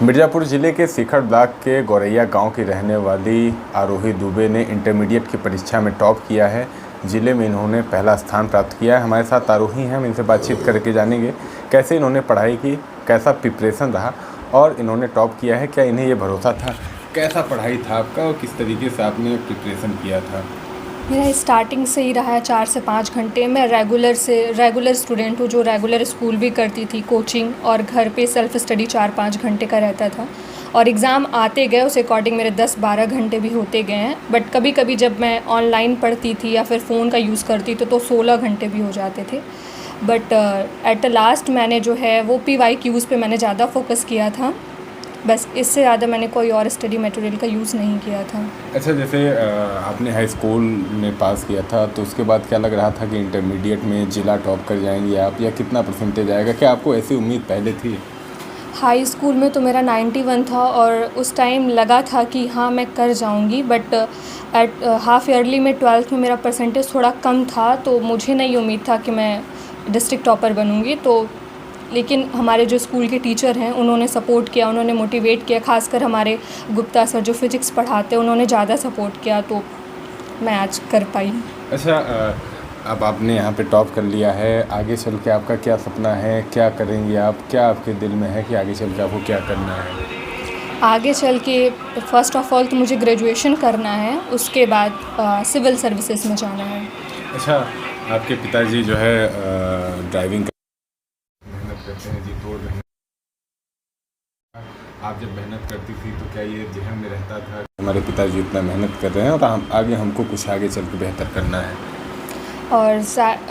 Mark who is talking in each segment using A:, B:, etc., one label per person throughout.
A: मिर्ज़ापुर ज़िले के सीखर ब्लॉक के गौरैया गांव की रहने वाली आरोही दुबे ने इंटरमीडिएट की परीक्षा में टॉप किया है। ज़िले में इन्होंने पहला स्थान प्राप्त किया है। हमारे साथ आरोही हैं, हम इनसे बातचीत करके जानेंगे कैसे इन्होंने पढ़ाई की, कैसा प्रिपरेशन रहा और इन्होंने टॉप किया है। क्या इन्हें ये भरोसा था? कैसा पढ़ाई था आपका और किस तरीके से आपने प्रिपरेशन किया था?
B: मेरा स्टार्टिंग से ही रहा है 4 से 5 घंटे। मैं रेगुलर स्टूडेंट हूँ जो रेगुलर स्कूल भी करती थी, कोचिंग, और घर पे सेल्फ़ स्टडी 4-5 घंटे का रहता था। और एग्ज़ाम आते गए उस अकॉर्डिंग मेरे 10-12 घंटे भी होते गए हैं। बट कभी कभी जब मैं ऑनलाइन पढ़ती थी या फिर फ़ोन का यूज़ करती तो 16 घंटे भी हो जाते थे। बट एट द लास्ट मैंने जो है वो PYQs पे मैंने ज़्यादा फोकस किया था। बस इससे ज़्यादा मैंने कोई और स्टडी मटेरियल का यूज़ नहीं किया था।
A: अच्छा, जैसे आपने हाई स्कूल में पास किया था तो उसके बाद क्या लग रहा था कि इंटरमीडिएट में ज़िला टॉप कर जाएंगे आप, या कितना परसेंटेज आएगा? क्या आपको ऐसी उम्मीद पहले थी?
B: हाई स्कूल में तो मेरा 91 था और उस टाइम लगा था कि हाँ मैं कर जाऊंगी। बट एट हाफ ईयरली में 12th में मेरा परसेंटेज थोड़ा कम था, तो मुझे नहीं उम्मीद था कि मैं डिस्ट्रिक्ट टॉपर बनूंगी। तो लेकिन हमारे जो स्कूल के टीचर हैं उन्होंने सपोर्ट किया, उन्होंने मोटिवेट किया। खासकर हमारे गुप्ता सर जो फिज़िक्स पढ़ाते हैं उन्होंने ज़्यादा सपोर्ट किया, तो मैं आज कर पाई।
A: अच्छा, अब आपने यहाँ पे टॉप कर लिया है, आगे चल के आपका क्या सपना है? क्या करेंगे आप? क्या आपके दिल में है कि आगे चल के आपको क्या करना है?
B: आगे चल के फ़र्स्ट ऑफ़ ऑल तो मुझे ग्रेजुएशन करना है, उसके बाद सिविल सर्विसेज में जाना है।
A: अच्छा, आपके पिताजी जो है ड्राइविंग मेहनत करते हैं जी, तोड़ रहे हैं। आप जब मेहनत करती थी तो क्या ये ज़हन में रहता था कि हमारे पिताजी इतना मेहनत कर रहे हैं और हम आगे हमको कुछ आगे चल के बेहतर करना है?
B: और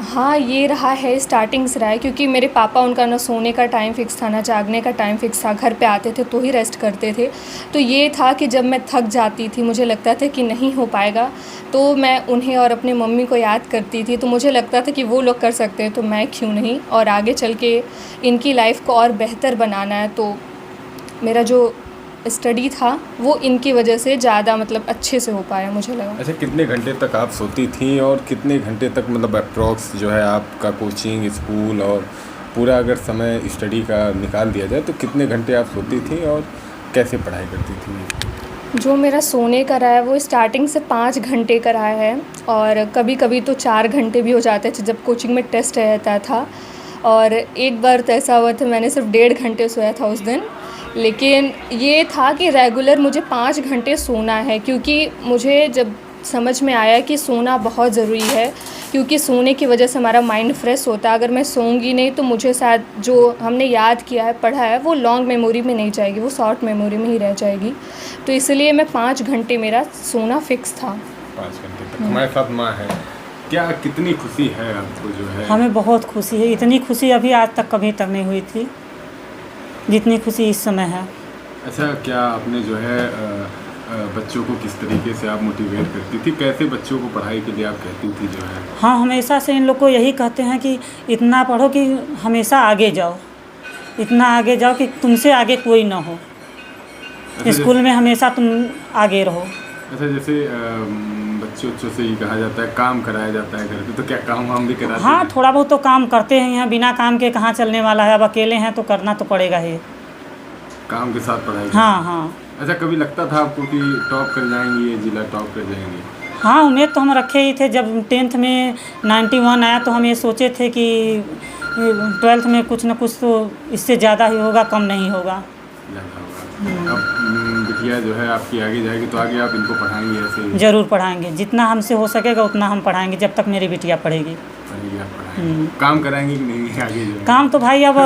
B: हाँ, ये रहा है, स्टार्टिंग से रहा है, क्योंकि मेरे पापा, उनका ना सोने का टाइम फ़िक्स था ना जागने का टाइम फ़िक्स था। घर पे आते थे तो ही रेस्ट करते थे। तो ये था कि जब मैं थक जाती थी, मुझे लगता था कि नहीं हो पाएगा, तो मैं उन्हें और अपने मम्मी को याद करती थी। तो मुझे लगता था कि वो लोग कर सकते हैं तो मैं क्यों नहीं, और आगे चल के इनकी लाइफ को और बेहतर बनाना है। तो मेरा जो स्टडी था वो इनकी वजह से ज़्यादा मतलब अच्छे से हो पाया, मुझे लगा।
A: अच्छा, कितने घंटे तक आप सोती थी और कितने घंटे तक मतलब अप्रॉक्स जो है आपका कोचिंग, स्कूल और पूरा अगर समय स्टडी का निकाल दिया जाए तो कितने घंटे आप सोती थी और कैसे पढ़ाई करती थी?
B: जो मेरा सोने का रहा है वो स्टार्टिंग से 5 घंटे का रहा है, और कभी कभी तो 4 घंटे भी हो जाते थे जब कोचिंग में टेस्ट रहता था। और एक बार तो ऐसा हुआ था मैंने सिर्फ 1.5 घंटे सोया था उस दिन। लेकिन ये था कि रेगुलर मुझे 5 घंटे सोना है, क्योंकि मुझे जब समझ में आया कि सोना बहुत ज़रूरी है, क्योंकि सोने की वजह से हमारा माइंड फ्रेश होता है। अगर मैं सोऊंगी नहीं तो मुझे शायद जो हमने याद किया है, पढ़ा है, वो लॉन्ग मेमोरी में नहीं जाएगी, वो शॉर्ट मेमोरी में ही रह जाएगी। तो इसलिए मैं 5 घंटे मेरा सोना फिक्स था।
A: 5 घंटे तक। हमारे साथ माँ है, क्या कितनी खुशी है आपको जो है?
C: हमें बहुत खुशी है। इतनी खुशी अभी आज तक कभी तक नहीं हुई थी जितनी खुशी इस समय है।
A: अच्छा, क्या आपने जो है बच्चों को किस तरीके से आप मोटिवेट करती थी? कैसे बच्चों को पढ़ाई के लिए आप कहती थी जो है?
C: हाँ, हमेशा से इन लोग को यही कहते हैं कि इतना पढ़ो कि हमेशा आगे जाओ, इतना आगे जाओ कि तुमसे आगे कोई ना हो।
A: अच्छा,
C: स्कूल में हमेशा तुम आगे रहो।
A: अच्छा, जैसे बच्चों से ही कहा जाता है काम कराया जाता है घर पे, तो क्या काम हम भी कराते
C: हाँ,
A: हैं?
C: थोड़ा बहुत तो काम करते हैं। यहाँ बिना काम के कहाँ चलने वाला है। अब अकेले हैं तो करना तो पड़ेगा ही।
A: काम के साथ पढ़ाई?
C: हाँ हाँ
A: अच्छा, कभी लगता था आपको कि टॉप कर जाएंगी, ये जिला टॉप कर जाएंगे?
C: हाँ, उम्मीद तो हम रखे ही थे। जब 10th में 91 आया तो हम ये सोचे थे कि 12th में कुछ ना कुछ तो इससे ज़्यादा ही होगा, कम नहीं होगा।
A: ज़्यादा होगा। अब बिटिया जो है आपकी आगे जाएगी तो आगे आप इनको पढ़ाएंगे ऐसे ही?
C: ज़रूर पढ़ाएंगे, जितना हमसे हो सकेगा उतना हम पढ़ाएंगे जब तक मेरी बिटिया पढ़ेगी।
A: पढ़ेगी, आप पढ़ाएंगे। काम कराएंगे कि नहीं आगे जो है?
C: काम तो भाई अब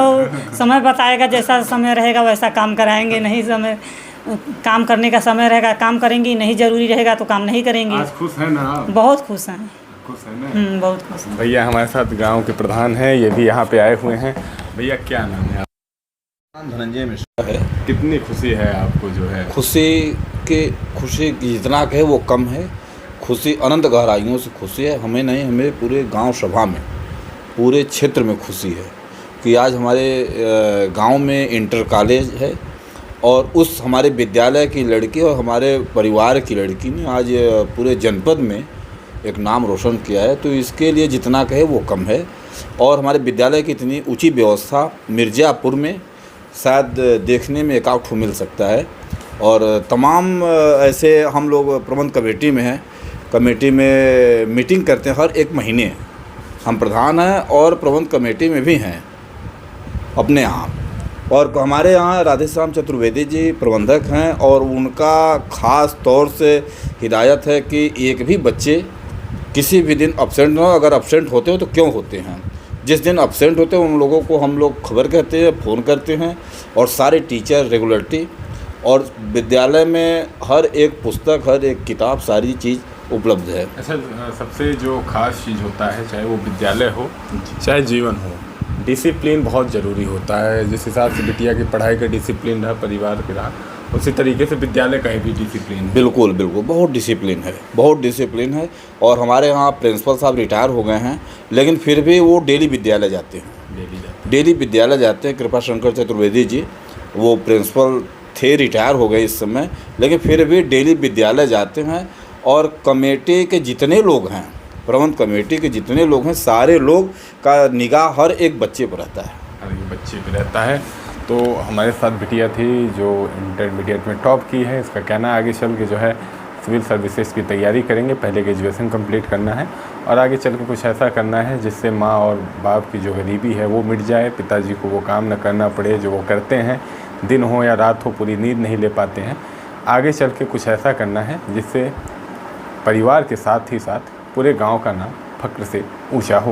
C: समय बताएगा, जैसा समय रहेगा वैसा काम कराएंगे। नहीं समय काम करने का समय रहेगा काम करेंगी, नहीं ज़रूरी रहेगा तो काम नहीं करेंगी।
A: आज खुश है ना आप?
C: बहुत खुश हैं।
A: खुश है ना?
C: बहुत खुश।
A: भैया हमारे साथ गांव के प्रधान हैं, ये भी यहाँ पे आए हुए हैं। भैया क्या नाम है आप?
D: धनंजय मिश्रा है।
A: कितनी खुशी है आपको जो है?
D: खुशी जितना कहे वो कम है। खुशी अनंत गहराइयों से खुशी है। हमें नहीं, हमें पूरे गांव सभा में, पूरे क्षेत्र में खुशी है कि आज हमारे गांव में इंटर कॉलेज है और उस हमारे विद्यालय की लड़की और हमारे परिवार की लड़की ने आज पूरे जनपद में एक नाम रोशन किया है। तो इसके लिए जितना कहे वो कम है। और हमारे विद्यालय की इतनी ऊंची व्यवस्था मिर्ज़ापुर में शायद देखने में एक आध ठो मिल सकता है। और तमाम ऐसे हम लोग प्रबंध कमेटी में हैं, कमेटी में मीटिंग करते हैं हर एक महीने। हम प्रधान हैं और प्रबंध कमेटी में भी हैं अपने यहाँ। और हमारे यहाँ राधेश्याम चतुर्वेदी जी प्रबंधक हैं और उनका ख़ास तौर से हिदायत है कि एक भी बच्चे किसी भी दिन अब्सेंट ना हो। अगर अब्सेंट होते हो तो क्यों होते हैं, जिस दिन अब्सेंट होते हैं उन लोगों को हम लोग खबर करते हैं, फ़ोन करते हैं। और सारे टीचर रेगुलरिटी और विद्यालय में हर एक पुस्तक, हर एक किताब, सारी चीज़ उपलब्ध है।
A: अच्छा, सबसे जो खास चीज़ होता है, चाहे वो विद्यालय हो चाहे जीवन हो, डिसिप्लिन बहुत ज़रूरी होता है। जिस हिसाब से बिटिया की पढ़ाई का डिसिप्लिन रहा, परिवार का रहा, उसी तरीके से विद्यालय का भी डिसिप्लिन है।
D: बिल्कुल बिल्कुल, बहुत डिसिप्लिन है, बहुत डिसिप्लिन है। और हमारे यहाँ प्रिंसिपल साहब रिटायर हो गए हैं, लेकिन फिर भी वो डेली विद्यालय जाते हैं, डेली विद्यालय जाते हैं। कृपा शंकर चतुर्वेदी जी वो प्रिंसिपल थे, रिटायर हो गए इस समय, लेकिन फिर भी डेली विद्यालय जाते हैं। और कमेटी के जितने लोग हैं, प्रबंध कमेटी के जितने लोग हैं, सारे लोग का निगाह हर एक बच्चे पर रहता है,
A: हर एक बच्चे पे रहता है। तो हमारे साथ बिटिया थी जो इंटरमीडिएट में टॉप की है। इसका कहना आगे चल के जो है सिविल सर्विसेज की तैयारी करेंगे, पहले ग्रेजुएशन कंप्लीट करना है और आगे चल के कुछ ऐसा करना है जिससे माँ और बाप की जो गरीबी है वो मिट जाए, पिताजी को वो काम न करना पड़े जो वो करते हैं, दिन हो या रात हो पूरी नींद नहीं ले पाते हैं। आगे चल के कुछ ऐसा करना है जिससे परिवार के साथ ही साथ पूरे गांव का नाम फ़ख्र से ऊंचा हो।